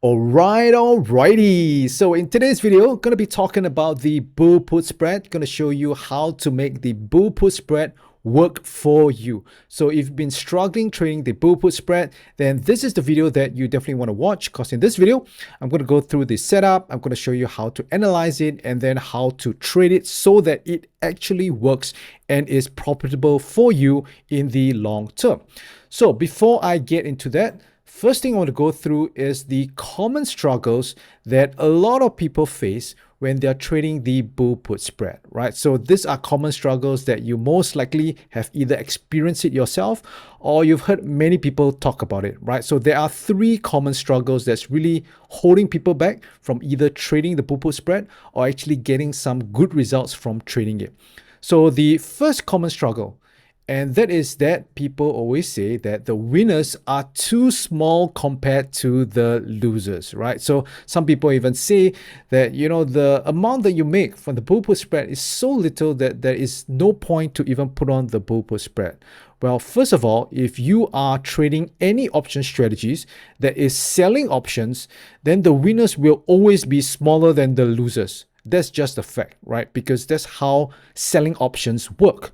Alrighty. So in today's video, going to be talking about the bull put spread. Going to show you how to make the bull put spread work for you. So if you've been struggling trading the bull put spread, then this is the video that you definitely want to watch, because in this video, I'm going to go through the setup. I'm going to show you how to analyze it and then how to trade it so that it actually works and is profitable for you in the long term. So before I get into that, first thing I want to go through is the common struggles that a lot of people face when they're trading the bull put spread, right? So these are common struggles that you most likely have either experienced it yourself or you've heard many people talk about it, right? So there are three common struggles that's really holding people back from either trading the bull put spread or actually getting some good results from trading it. So the first common struggle, and that is that people always say that the winners are too small compared to the losers, right? So some people even say that, the amount that you make from the bull put spread is so little that there is no point to even put on the bull put spread. Well, first of all, if you are trading any option strategies that is selling options, then the winners will always be smaller than the losers. That's just a fact, right? Because that's how selling options work.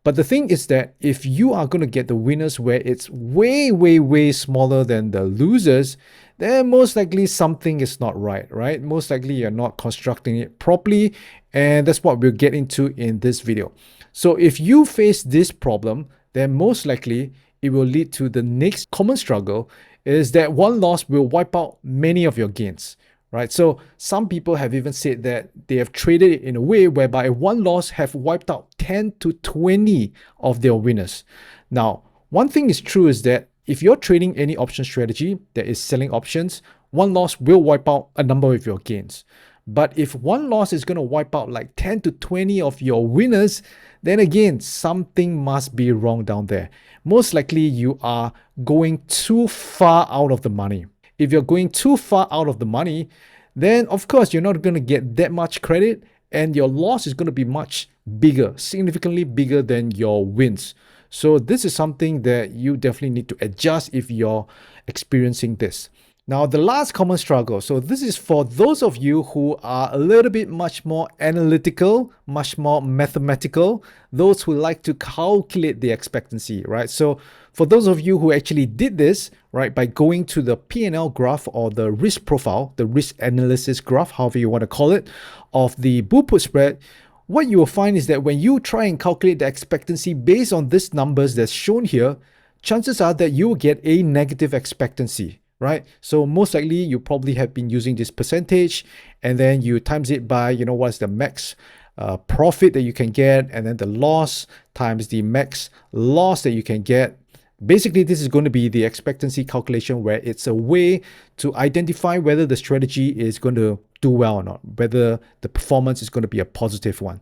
But the thing is that if you are going to get the winners where it's way, way, way smaller than the losers, then most likely something is not right, right? Most likely you're not constructing it properly. And that's what we'll get into in this video. So if you face this problem, then most likely it will lead to the next common struggle, is that one loss will wipe out many of your gains. Right? So some people have even said that they have traded it in a way whereby one loss have wiped out 10 to 20 of their winners. Now, one thing is true is that if you're trading any option strategy that is selling options, one loss will wipe out a number of your gains. But if one loss is going to wipe out like 10 to 20 of your winners, then again, something must be wrong down there. Most likely you are going too far out of the money. If you're going too far out of the money, then of course you're not going to get that much credit and your loss is going to be much bigger, significantly bigger than your wins. So this is something that you definitely need to adjust if you're experiencing this. Now, the last common struggle. So this is for those of you who are a little bit much more analytical, much more mathematical, those who like to calculate the expectancy, right? So for those of you who actually did this, right, by going to the P&L graph or the risk profile, the risk analysis graph, however you want to call it, of the bull put spread, what you will find is that when you try and calculate the expectancy based on these numbers that's shown here, chances are that you will get a negative expectancy. Right? So most likely you probably have been using this percentage and then you times it by, what's the max profit that you can get, and then the loss times the max loss that you can get. Basically, this is going to be the expectancy calculation, where it's a way to identify whether the strategy is going to do well or not, whether the performance is going to be a positive one.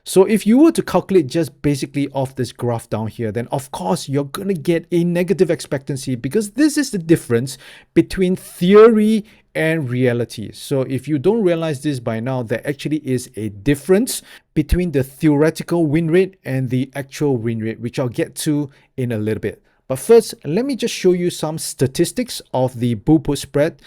So if you were to calculate just basically off this graph down here, then of course you're going to get a negative expectancy, because this is the difference between theory and reality. So if you don't realize this by now, there actually is a difference between the theoretical win rate and the actual win rate, which I'll get to in a little bit. But first, let me just show you some statistics of the bull put spread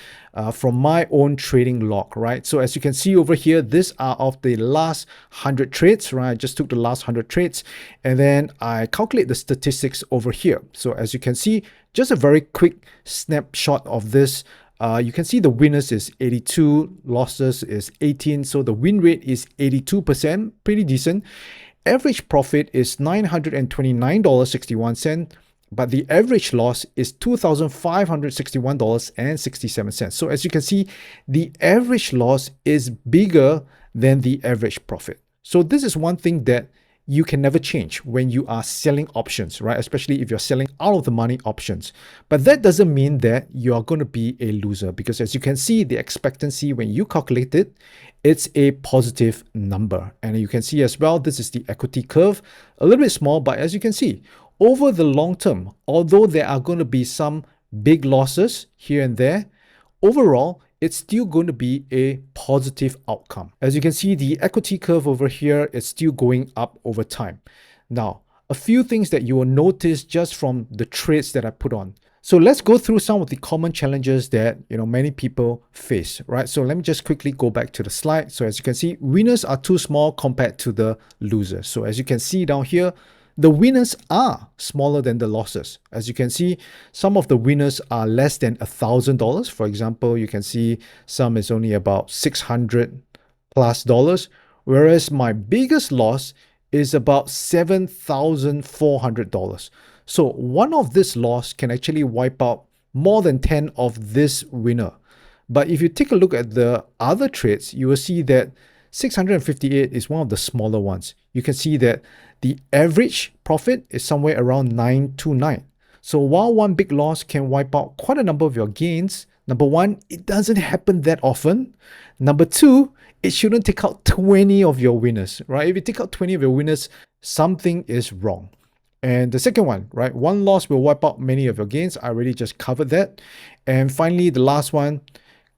from my own trading log, right? So as you can see over here, these are of the last 100 trades, right? I just took the last 100 trades and then I calculate the statistics over here. So as you can see, just a very quick snapshot of this. You can see the winners is 82, losses is 18. So the win rate is 82%, pretty decent. Average profit is $929.61. But the average loss is $2,561.67. So as you can see, the average loss is bigger than the average profit. So this is one thing that you can never change when you are selling options, right? Especially if you're selling out of the money options. But that doesn't mean that you are going to be a loser, because as you can see, the expectancy when you calculate it, it's a positive number. And you can see as well, this is the equity curve, a little bit small, but as you can see, over the long term, although there are going to be some big losses here and there, overall, it's still going to be a positive outcome. As you can see, the equity curve over here is still going up over time. Now, a few things that you will notice just from the trades that I put on. So let's go through some of the common challenges that many people face, right? So let me just quickly go back to the slide. So as you can see, winners are too small compared to the losers. So as you can see down here, the winners are smaller than the losses. As you can see, some of the winners are less than $1,000. For example, you can see some is only about $600+, whereas my biggest loss is about $7,400. So one of this loss can actually wipe out more than 10 of this winner. But if you take a look at the other trades, you will see that 658 is one of the smaller ones. You can see that the average profit is somewhere around 929. So while one big loss can wipe out quite a number of your gains, number one, it doesn't happen that often. Number two, it shouldn't take out 20 of your winners, right? If you take out 20 of your winners, something is wrong. And the second one, right? One loss will wipe out many of your gains. I already just covered that. And finally, the last one,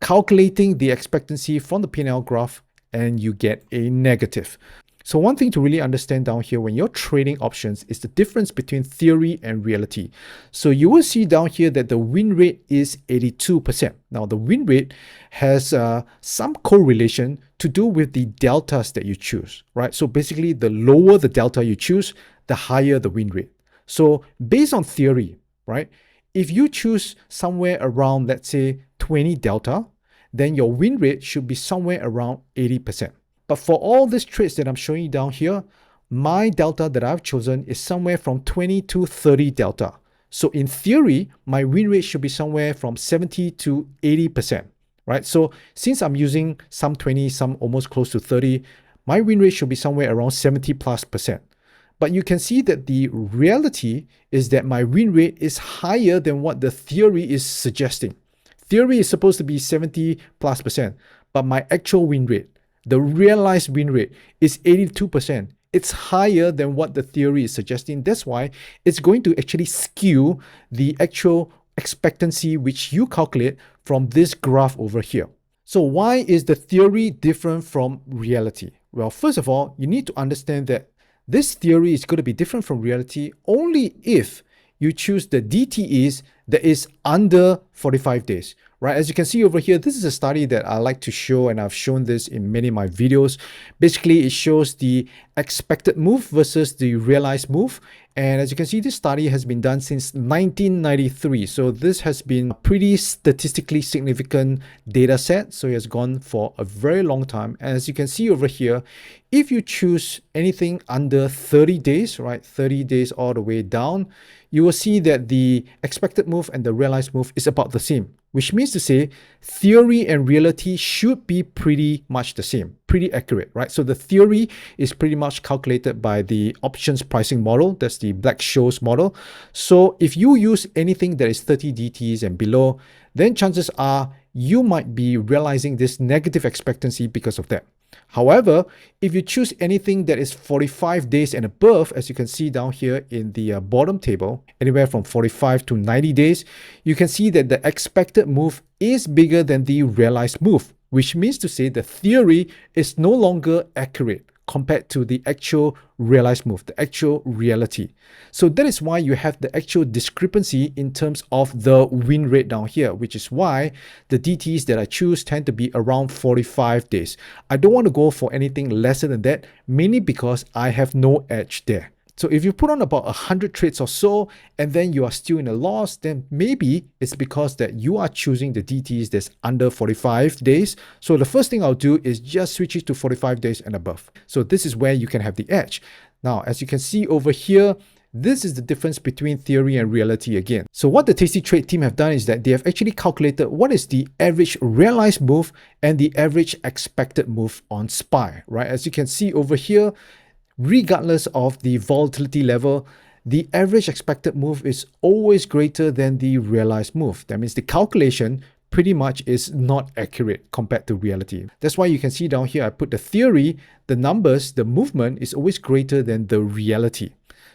calculating the expectancy from the P&L graph, and you get a negative. So one thing to really understand down here when you're trading options is the difference between theory and reality. So you will see down here that the win rate is 82%. Now the win rate has some correlation to do with the deltas that you choose, right? So basically the lower the delta you choose, the higher the win rate. So based on theory, right? If you choose somewhere around, let's say 20 delta, then your win rate should be somewhere around 80%. But for all these trades that I'm showing you down here, my delta that I've chosen is somewhere from 20 to 30 delta. So in theory, my win rate should be somewhere from 70 to 80%, right? So since I'm using some 20, some almost close to 30, my win rate should be somewhere around 70+%. But you can see that the reality is that my win rate is higher than what the theory is suggesting. Theory is supposed to be 70+%, but my actual win rate, the realized win rate, is 82%. It's higher than what the theory is suggesting. That's why it's going to actually skew the actual expectancy which you calculate from this graph over here. So why is the theory different from reality? Well, first of all, you need to understand that this theory is going to be different from reality only if you choose the DTEs that is under 45 days, right? As you can see over here, this is a study that I like to show, and I've shown this in many of my videos. Basically, it shows the expected move versus the realized move. And as you can see, this study has been done since 1993. So this has been a pretty statistically significant data set. So it has gone for a very long time. And as you can see over here, if you choose anything under 30 days, right, 30 days all the way down, you will see that the expected move and the realized move is about the same, which means to say theory and reality should be pretty much the same, pretty accurate, right? So the theory is pretty much calculated by the options pricing model. That's the Black-Scholes model. So if you use anything that is 30 DTs and below, then chances are you might be realizing this negative expectancy because of that. However, if you choose anything that is 45 days and above, as you can see down here in the bottom table, anywhere from 45 to 90 days, you can see that the expected move is bigger than the realized move, which means to say the theory is no longer accurate compared to the actual realized move, the actual reality. So that is why you have the actual discrepancy in terms of the win rate down here, which is why the DTs that I choose tend to be around 45 days. I don't want to go for anything lesser than that, mainly because I have no edge there. So if you put on about 100 trades or so, and then you are still in a loss, then maybe it's because that you are choosing the DTs that's under 45 days. So the first thing I'll do is just switch it to 45 days and above. So this is where you can have the edge. Now, as you can see over here, this is the difference between theory and reality again. So what the Tasty Trade team have done is that they have actually calculated what is the average realized move and the average expected move on SPY, right? As you can see over here, regardless of the volatility level, the average expected move is always greater than the realized move. That means the calculation pretty much is not accurate compared to reality. That's why you can see down here, I put the theory, the numbers, the movement is always greater than the reality.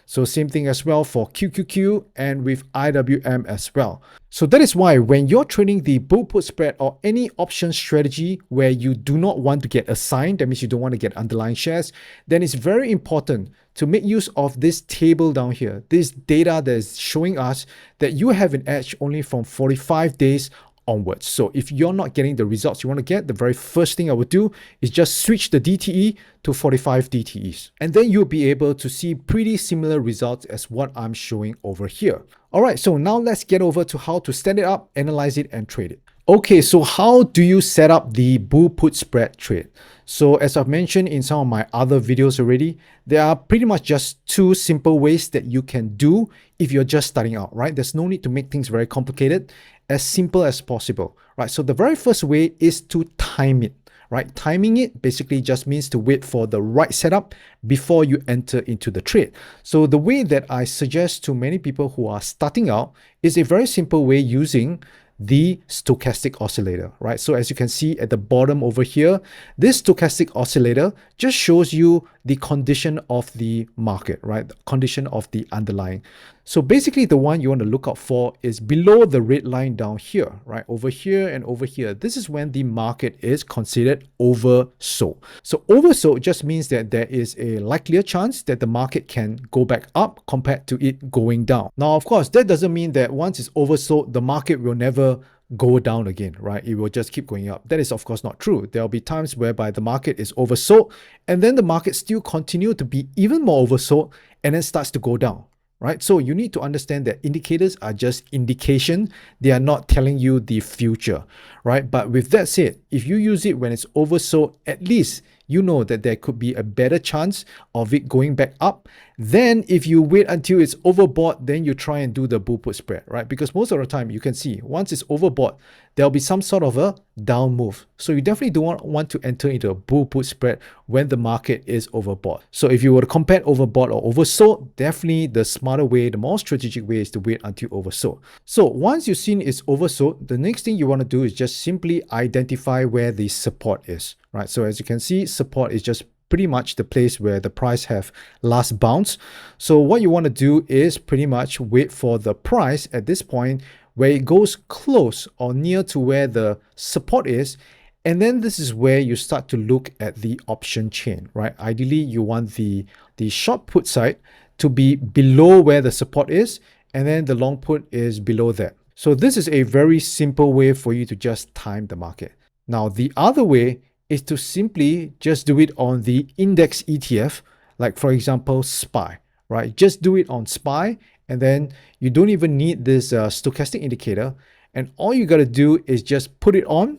So same thing as well for QQQ and with IWM as well. So that is why when you're trading the bull put spread or any option strategy where you do not want to get assigned, that means you don't want to get underlying shares, then it's very important to make use of this table down here, this data that is showing us that you have an edge only from 45 days onwards. So if you're not getting the results you want to get, the very first thing I would do is just switch the DTE to 45 DTEs. And then you'll be able to see pretty similar results as what I'm showing over here. All right, so now let's get over to how to set it up, analyze it, and trade it. Okay, so how do you set up the bull put spread trade? So as I've mentioned in some of my other videos already, there are pretty much just two simple ways that you can do if you're just starting out, right? There's no need to make things very complicated, as simple as possible, right? So the very first way is to time it, right? Timing it basically just means to wait for the right setup before you enter into the trade. So the way that I suggest to many people who are starting out is a very simple way using the stochastic oscillator, right? So as you can see at the bottom over here, this stochastic oscillator just shows you the condition of the market, right? The condition of the underlying. So basically the one you want to look out for is below the red line down here, right? Over here and over here. This is when the market is considered oversold. So oversold just means that there is a likelier chance that the market can go back up compared to it going down. Now, of course, that doesn't mean that once it's oversold, the market will never go down again, right? It will just keep going up. That is, of course, not true. There will be times whereby the market is oversold and then the market still continue to be even more oversold and then starts to go down. Right? So you need to understand that indicators are just indication. They are not telling you the future, right? But with that said, if you use it when it's oversold, at least you know that there could be a better chance of it going back up. Then if you wait until it's overbought, then you try and do the bull put spread, right? Because most of the time you can see once it's overbought, there'll be some sort of a down move. So you definitely don't want to enter into a bull put spread when the market is overbought. So if you were to compare overbought or oversold, definitely the smarter way, the more strategic way is to wait until oversold. So once you've seen it's oversold, the next thing you want to do is just simply identify where the support is, right? So as you can see, support is just pretty much the place where the price have last bounced. So what you want to do is pretty much wait for the price at this point where it goes close or near to where the support is. And then this is where you start to look at the option chain, right? Ideally, you want the short put side to be below where the support is, and then the long put is below that. So this is a very simple way for you to just time the market. Now, the other way is to simply just do it on the index ETF, like for example, SPY, right? Just do it on SPY, and then you don't even need this stochastic indicator. And all you got to do is just put it on,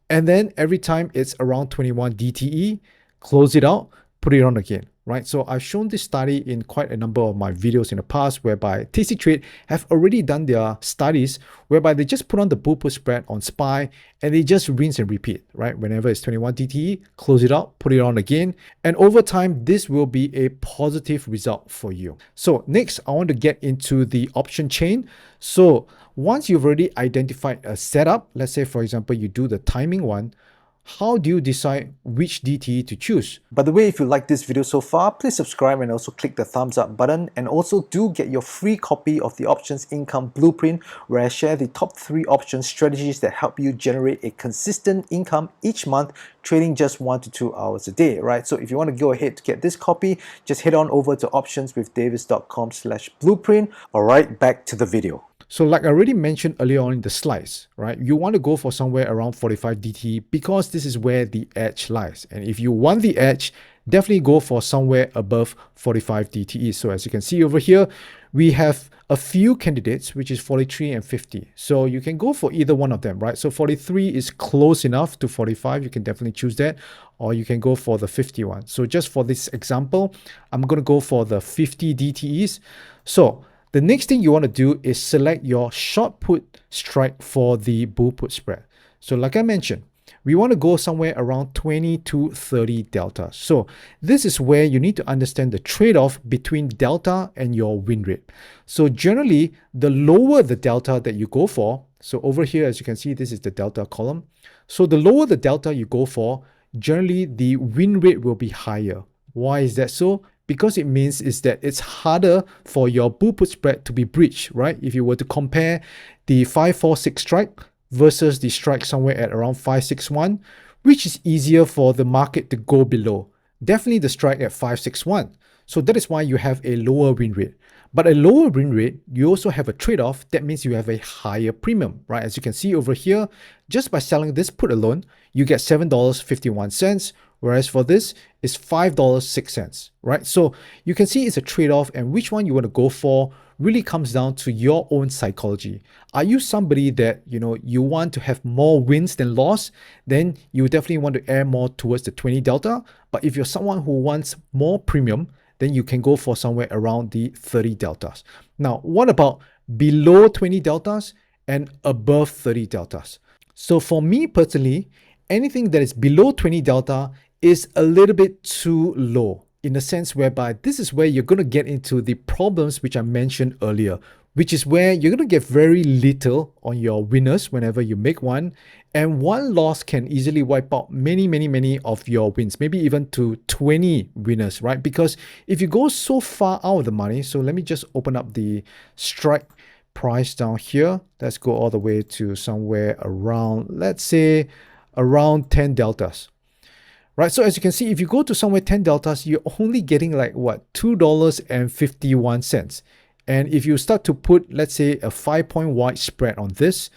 and then every time it's around 21 DTE, close it out, put it on again, right? So I've shown this study in quite a number of my videos in the past, whereby Tasty Trade have already done their studies whereby they just put on the bull put spread on SPY and they just rinse and repeat, right? Whenever it's 21 DTE, close it out, put it on again. And over time, this will be a positive result for you. So next, I want to get into the option chain. So once you've already identified a setup, let's say, for example, you do the timing one, how do you decide which DTE to choose? By the way, if you like this video so far, please subscribe and also click the thumbs up button, and also do get your free copy of the Options Income Blueprint, where I share the top 3 option strategies that help you generate a consistent income each month, trading just 1 to 2 hours a day, right? So if you want to go ahead to get this copy, just head on over to optionswithdavis.com/blueprint. All right, back to the video. So like I already mentioned earlier on in the slides, right? You want to go for somewhere around 45 DTE because this is where the edge lies. And if you want the edge, definitely go for somewhere above 45 DTE. So as you can see over here, we have a few candidates, which is 43 and 50. So you can go for either one of them, right? So 43 is close enough to 45. You can definitely choose that, or you can go for the 51. So just for this example, I'm going to go for the 50 DTEs. So the next thing you want to do is select your short put strike for the bull put spread. So like I mentioned, we want to go somewhere around 20 to 30 delta. So this is where you need to understand the trade-off between delta and your win rate. So generally, the lower the delta that you go for, so over here, as you can see, this is the delta column. So the lower the delta you go for, generally the win rate will be higher. Why is that so? because it means is that it's harder for your bull put spread to be breached, right? If you were to compare the 546 strike versus the strike somewhere at around 561, which is easier for the market to go below? Definitely the strike at 561. So that is why you have a lower win rate. But a lower win rate, you also have a trade-off. That means you have a higher premium, right? As you can see over here, just by selling this put alone, you get $7.51, whereas for this is $5.06, right? So you can see it's a trade-off, and which one you want to go for really comes down to your own psychology. Are you somebody that, you want to have more wins than loss? Then you definitely want to err more towards the 20 delta. But if you're someone who wants more premium, then you can go for somewhere around the 30 deltas. Now, what about below 20 deltas and above 30 deltas? So for me personally, anything that is below 20 delta is a little bit too low, in a sense whereby this is where you're going to get into the problems which I mentioned earlier, which is where you're going to get very little on your winners whenever you make one. And one loss can easily wipe out many of your wins, maybe even to 20 winners, right? Because if you go so far out of the money, so let me just open up the strike price down here. Let's go all the way to somewhere around, let's say around 10 deltas. Right, so as you can see, if you go to somewhere 10 deltas, you're only getting like what, $2.51. And if you start to put, let's say, a 5-point wide spread on this,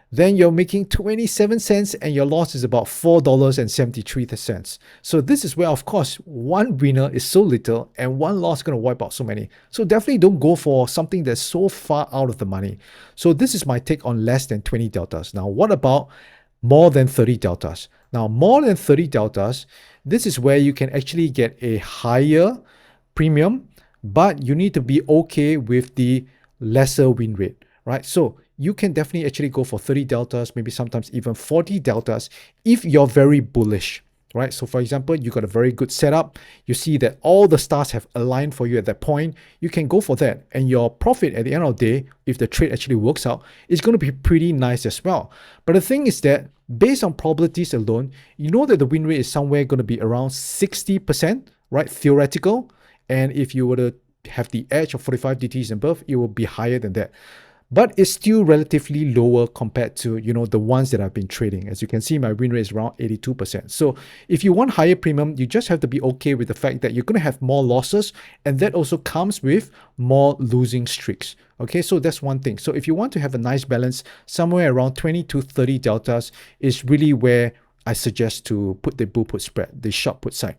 then you're making 27 cents and your loss is about $4.73. So this is where, of course, one winner is so little and one loss is going to wipe out so many. So definitely don't go for something that's so far out of the money. So this is my take on less than 20 deltas. Now, what about more than 30 deltas? Now, more than 30 deltas, this is where you can actually get a higher premium, but you need to be okay with the lesser win rate, right? So you can definitely actually go for 30 deltas, maybe sometimes even 40 deltas if you're very bullish, right? So for example, you got a very good setup. You see that all the stars have aligned for you at that point. You can go for that. And your profit at the end of the day, if the trade actually works out, is going to be pretty nice as well. But the thing is that based on probabilities alone, you know that the win rate is somewhere going to be around 60%, right? Theoretical. And if you were to have the edge of 45 DTs and above, it will be higher than that. But it's still relatively lower compared to, the ones that I've been trading. As you can see, my win rate is around 82%. So if you want higher premium, you just have to be okay with the fact that you're going to have more losses, and that also comes with more losing streaks. Okay, so that's one thing. So if you want to have a nice balance, somewhere around 20 to 30 deltas is really where I suggest to put the bull put spread, the short put side.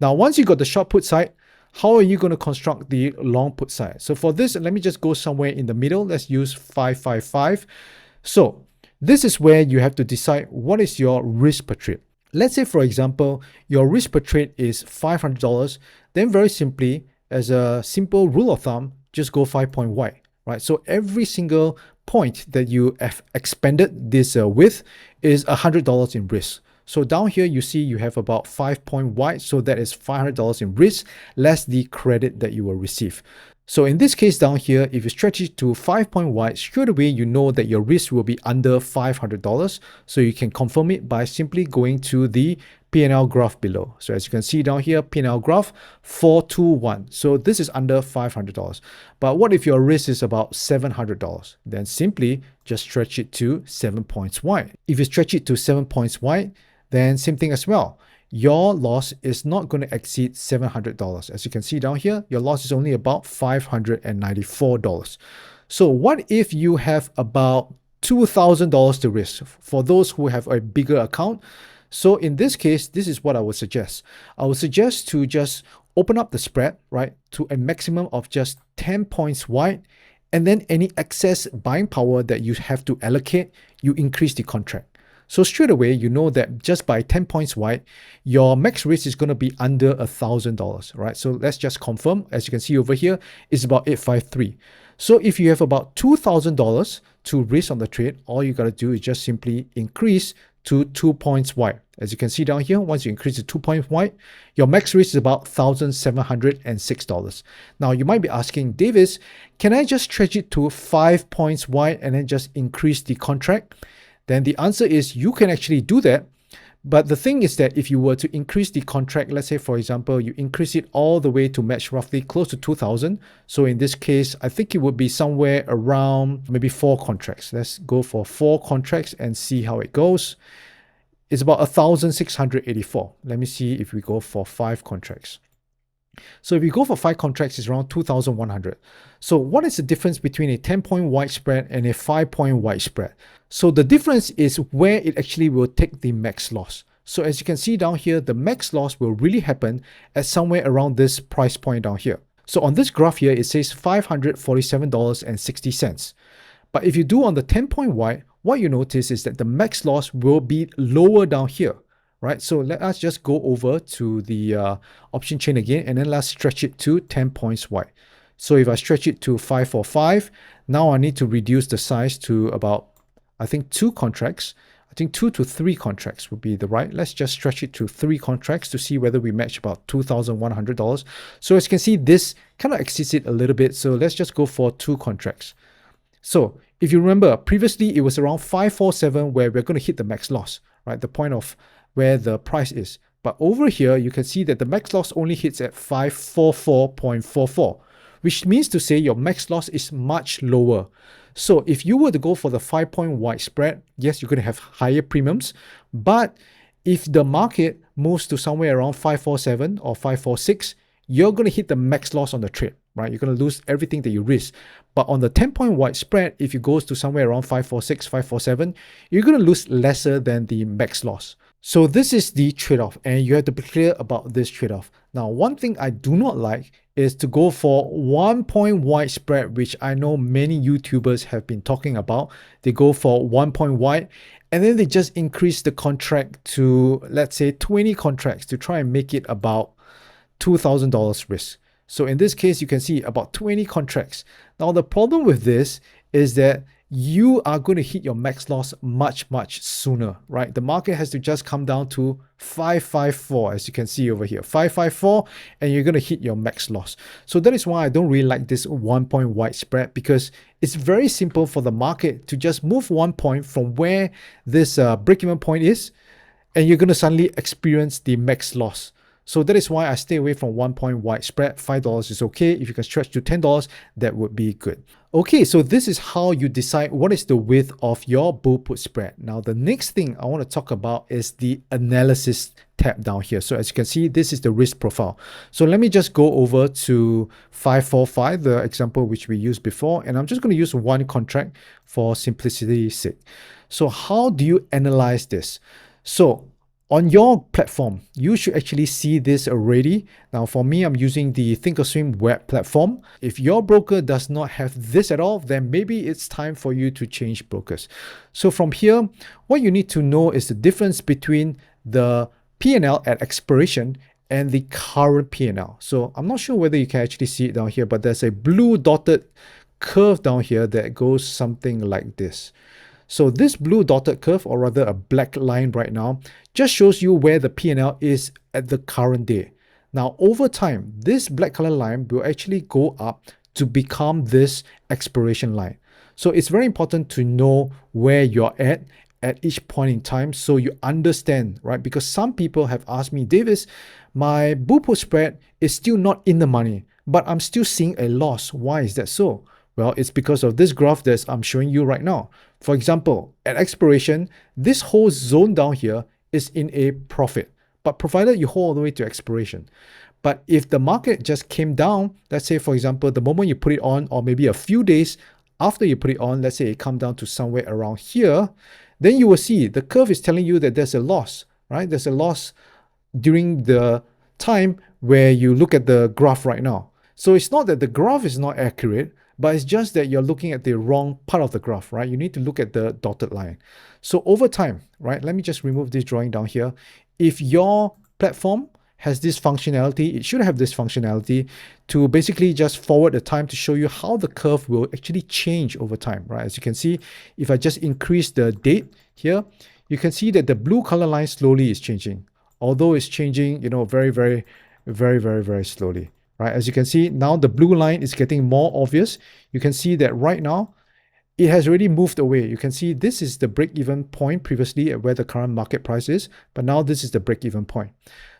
Now, once you got the short put side, how are you going to construct the long put side? So for this, let me just go somewhere in the middle. Let's use 555. So this is where you have to decide what is your risk per trade. Let's say, for example, your risk per trade is $500. Then very simply, as a simple rule of thumb, just go 5-point wide, right? So every single point that you have expanded this with is $100 in risk. So down here, you see you have about 5-point wide. So that is $500 in risk, less the credit that you will receive. So in this case down here, if you stretch it to 5-point wide, straight away, you know that your risk will be under $500. So you can confirm it by simply going to the P&L graph below. So as you can see down here, P&L graph 421. So this is under $500. But what if your risk is about $700? Then simply just stretch it to 7 points wide. If you stretch it to 7 points wide, then same thing as well. Your loss is not going to exceed $700. As you can see down here, your loss is only about $594. So what if you have about $2,000 to risk for those who have a bigger account? So in this case, this is what I would suggest. I would suggest to just open up the spread, right, to a maximum of just 10 points wide, and then any excess buying power that you have to allocate, you increase the contract. So straight away, you know that just by 10 points wide, your max risk is going to be under $1,000, right? So let's just confirm. As you can see over here, it's about 853. So if you have about $2,000 to risk on the trade, all you got to do is just simply increase to 2 points wide. As you can see down here, once you increase to 2 points wide, your max risk is about $1,706. Now you might be asking, Davis, can I just stretch it to 5 points wide and then just increase the contract? Then the answer is you can actually do that, But the thing is that if you were to increase the contract, let's say, for example, you increase it all the way to match roughly close to 2,000. So in this case, I think it would be somewhere around maybe 4 contracts. Let's go for 4 contracts and see how it goes. It's about 1,684. Let me see if we go for 5 contracts. So if you go for 5 contracts, it's around 2,100. So what is the difference between a 10-point wide spread and a 5-point wide spread? So the difference is where it actually will take the max loss. So as you can see down here, the max loss will really happen at somewhere around this price point down here. So on this graph here, it says $547.60. But if you do on the 10-point wide, what you notice is that the max loss will be lower down here, right? So let us just go over to the option chain again, and then let's stretch it to 10 points wide. So if I stretch it to 545, now I need to reduce the size to about, I think 2 contracts. I think 2 to 3 contracts would be the right. Let's just stretch it to 3 contracts to see whether we match about $2,100. So as you can see, this kind of exceeds it a little bit. So let's just go for 2 contracts. So if you remember, previously it was around 547 where we're going to hit the max loss, right? The point of where the price is. But over here, you can see that the max loss only hits at 544.44, which means to say your max loss is much lower. So if you were to go for the 5-point wide spread, yes, you're going to have higher premiums. But if the market moves to somewhere around 547 or 546, you're going to hit the max loss on the trade, right? You're going to lose everything that you risk. But on the 10-point wide spread, if it goes to somewhere around 546, 547, you're going to lose lesser than the max loss. So this is the trade-off, and you have to be clear about this trade-off. Now, one thing I do not like is to go for 1-point wide spread, which I know many YouTubers have been talking about. They go for 1-point wide, and then they just increase the contract to, let's say, 20 contracts to try and make it about $2,000 risk. So in this case, you can see about 20 contracts. Now, the problem with this is that you are going to hit your max loss much sooner, right? The market has to just come down to 554, as you can see over here, 554, and you're going to hit your max loss. So that is why I don't really like this 1-point wide spread, because it's very simple for the market to just move 1 point from where this break-even point is, and you're going to suddenly experience the max loss. So that is why I stay away from 1-point wide spread. $5 is okay. If you can stretch to $10, that would be good. Okay, so this is how you decide what is the width of your bull put spread. Now, the next thing I want to talk about is the analysis tab down here. So as you can see, this is the risk profile. So let me just go over to 545, the example which we used before, and I'm just going to use 1 contract for simplicity's sake. So how do you analyze this? So on your platform, you should actually see this already. Now, for me, I'm using the Thinkorswim web platform. If your broker does not have this at all, then maybe it's time for you to change brokers. So from here, what you need to know is the difference between the P&L at expiration and the current P&L. So I'm not sure whether you can actually see it down here, but there's a blue dotted curve down here that goes something like this. So this blue dotted curve, or rather a black line right now, just shows you where the P&L is at the current day. Now, over time, this black color line will actually go up to become this expiration line. So it's very important to know where you're at each point in time, so you understand, right? Because some people have asked me, Davis, my bull put spread is still not in the money, but I'm still seeing a loss. Why is that so? Well, it's because of this graph that I'm showing you right now. For example, at expiration, this whole zone down here is in a profit, but provided you hold all the way to expiration. But if the market just came down, let's say, for example, the moment you put it on, or maybe a few days after you put it on, let's say it come down to somewhere around here, then you will see the curve is telling you that there's a loss, right? There's a loss during the time where you look at the graph right now. So it's not that the graph is not accurate, but it's just that you're looking at the wrong part of the graph, right? You need to look at the dotted line. So over time, right? Let me just remove this drawing down here. If your platform has this functionality, it should have this functionality to basically just forward the time to show you how the curve will actually change over time, right? As you can see, if I just increase the date here, you can see that the blue color line slowly is changing. Although it's changing, you know, very slowly. Right, as you can see, now the blue line is getting more obvious. You can see that right now, it has already moved away. You can see this is the break-even point previously at where the current market price is, but now this is the break-even point.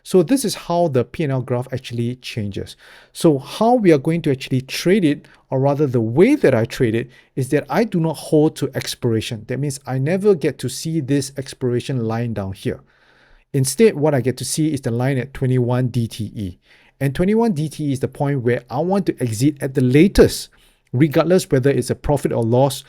So this is how the P&L graph actually changes. So how we are going to actually trade it, or rather the way that I trade it, is that I do not hold to expiration. That means I never get to see this expiration line down here. Instead, what I get to see is the line at 21 DTE. And 21 DTE is the point where I want to exit at the latest, regardless whether it's a profit or loss,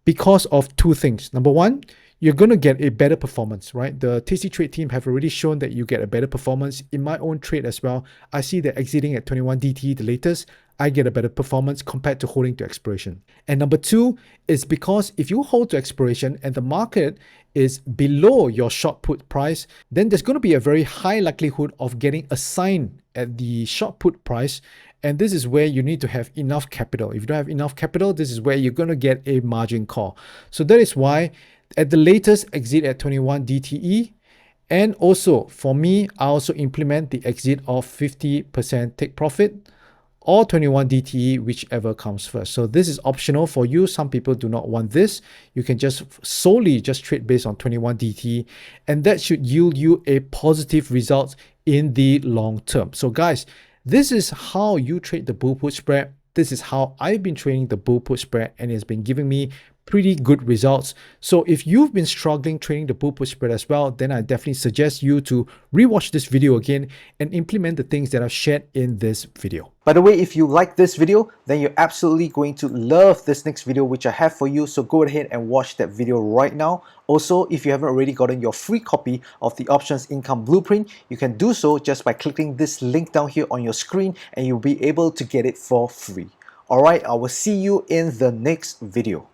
because of two things. Number one, you're going to get a better performance, right? The Tasty Trade team have already shown that you get a better performance. In my own trade as well, I see that exiting at 21 DTE, the latest, I get a better performance compared to holding to expiration. And number two is because if you hold to expiration and the market is below your short put price, then there's going to be a very high likelihood of getting assigned at the short put price. And this is where you need to have enough capital. If you don't have enough capital, this is where you're going to get a margin call. So that is why at the latest, exit at 21 DTE. And also for me, I also implement the exit of 50% take profit or 21 DTE, whichever comes first. So this is optional for you. Some people do not want this. You can just solely just trade based on 21 DTE, and that should yield you a positive result in the long term. So guys, this is how you trade the bull put spread. This is how I've been trading the bull put spread, and it's been giving me pretty good results. So if you've been struggling trading the bull put spread as well, then I definitely suggest you to rewatch this video again and implement the things that I've shared in this video. By the way, if you like this video, then you're absolutely going to love this next video which I have for you. So go ahead and watch that video right now. Also, if you haven't already gotten your free copy of the Options Income Blueprint, you can do so just by clicking this link down here on your screen, and you'll be able to get it for free. Alright, I will see you in the next video.